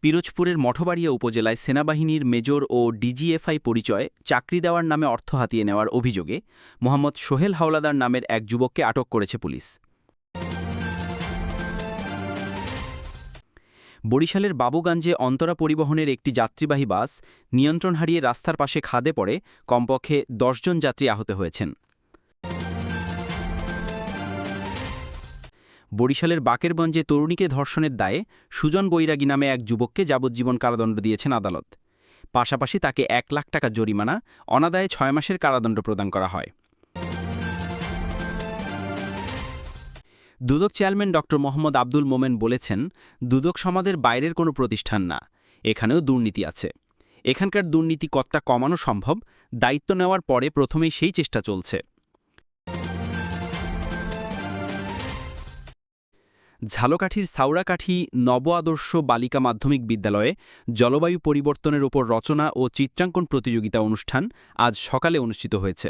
পিরোজপুরের মঠবাড়িয়া উপজেলায় সেনাবাহিনীর মেজর ও ডিজিএফআই পরিচয়ে চাকরি দেওয়ার নামে অর্থ হাতিয়ে নেওয়ার অভিযোগে মোহাম্মদ সোহেল হাওলাদার নামের এক যুবককে আটক করেছে পুলিশ। বরিশালের বাবুগঞ্জে অন্তরা পরিবহনের একটি যাত্রীবাহী বাস নিয়ন্ত্রণ হারিয়ে রাস্তার পাশে খাদে পড়ে কমপক্ষে ১০ জন যাত্রী আহত হয়েছেন। বরিশালের বাকেরগঞ্জে তরুণীকে ধর্ষণের দায়ে সুজন বৈরাগী নামে এক যুবককে যাবজ্জীবন কারাদণ্ড দিয়েছেন আদালত। পাশাপাশি তাকে ১ লাখ টাকা জরিমানা, অনাদায়ে ৬ মাসের কারাদণ্ড প্রদান করা হয়। দুদক চেয়ারম্যান ড মোহাম্মদ আব্দুল মোমেন বলেছেন, দুদক সমাজের বাইরের কোনো প্রতিষ্ঠান না, এখানেও দুর্নীতি আছে। এখানকার দুর্নীতি কতটা কমানো সম্ভব, দায়িত্ব নেওয়ার পরে প্রথমেই সেই চেষ্টা চলছে। ঝালকাঠির সাউরাকাঠি নব আদর্শ বালিকা মাধ্যমিক বিদ্যালয়ে জলবায়ু পরিবর্তনের ওপর রচনা ও চিত্রাঙ্কন প্রতিযোগিতা অনুষ্ঠান আজ সকালে অনুষ্ঠিত হয়েছে।